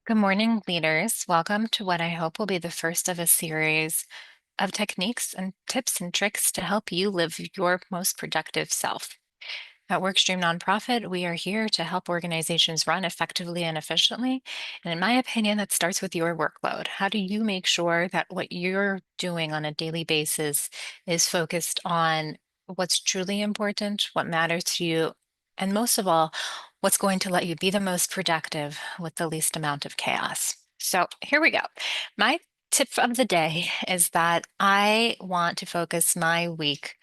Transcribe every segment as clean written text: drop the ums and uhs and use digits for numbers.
Good morning, leaders. Welcome to what I hope will be the first of a series of techniques and tips and tricks to help you live your most productive self. At Workstream Nonprofit, we are here to help organizations run effectively and efficiently. And in my opinion, that starts with your workload. How do you make sure that what you're doing on a daily basis is focused on what's truly important, what matters to you, and most of all, what's going to let you be the most productive with the least amount of chaos? So here we go. My tip of the day is that I want to focus my week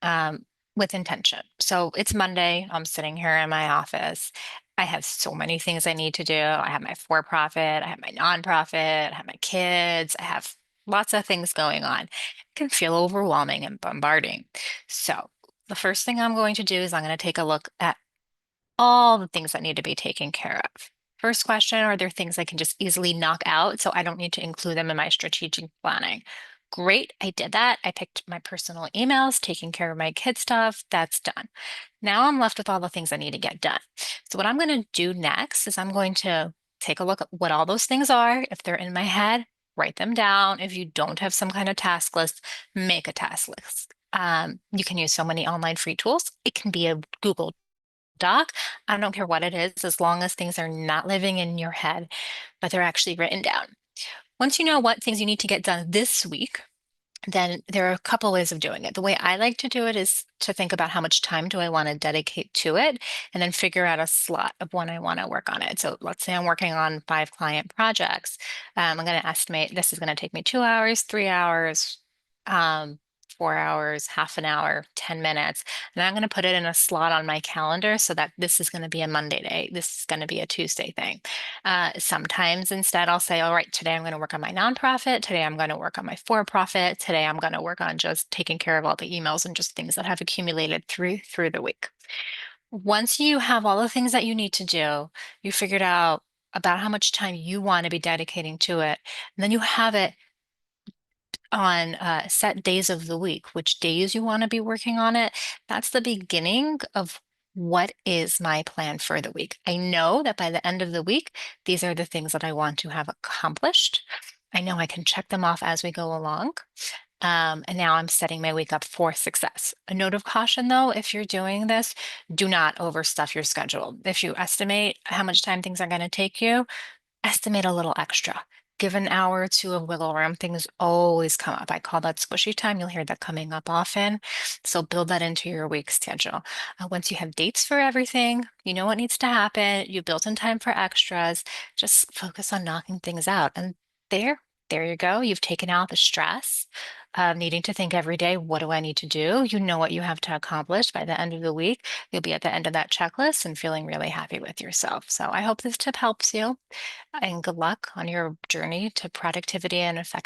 um, with intention. So it's Monday. I'm sitting here in my office. I have so many things I need to do. I have my for profit, I have my nonprofit, I have my kids, I have lots of things going on. It can feel overwhelming and bombarding. So the first thing I'm going to do is I'm going to take a look at all the things that need to be taken care of. First question, are there things I can just easily knock out so I don't need to include them in my strategic planning? Great, I did that. I picked my personal emails, taking care of my kid stuff. That's done. Now I'm left with all the things I need to get done. So what I'm going to do next is I'm going to take a look at what all those things are. If they're in my head, write them down. If you don't have some kind of task list, make a task list. You can use so many online free tools. It can be a Google Doc. I don't care what it is, as long as things are not living in your head, but they're actually written down. Once you know what things you need to get done this week, then there are a couple ways of doing it. The way I like to do it is to think about how much time do I want to dedicate to it, and then figure out a slot of when I want to work on it. So let's say I'm working on 5 client projects. I'm going to estimate this is going to take me 2 hours, 3 hours, um, 4 hours, half an hour, 10 minutes. And I'm going to put it in a slot on my calendar so that this is going to be a Monday day. This is going to be a Tuesday thing. Sometimes instead I'll say, all right, today I'm going to work on my nonprofit. Today I'm going to work on my for-profit. Today I'm going to work on just taking care of all the emails and just things that have accumulated through the week. Once you have all the things that you need to do, you figured out about how much time you want to be dedicating to it, and then you have it on set days of the week, which days you want to be working on it. That's the beginning of what is my plan for the week. I know that by the end of the week, these are the things that I want to have accomplished. I know I can check them off as we go along. And now I'm setting my week up for success. A note of caution though, if you're doing this, do not overstuff your schedule. If you estimate how much time things are going to take you, estimate a little extra. Give an hour or two of wiggle room. Things always come up. I call that squishy time. You'll hear that coming up often. So build that into your week schedule. Once you have dates for everything, you know what needs to happen. You built in time for extras. Just focus on knocking things out. And there, there you go. You've taken out the stress of needing to think every day, what do I need to do? You know what you have to accomplish by the end of the week. You'll be at the end of that checklist and feeling really happy with yourself. So I hope this tip helps you and good luck on your journey to productivity and effectiveness.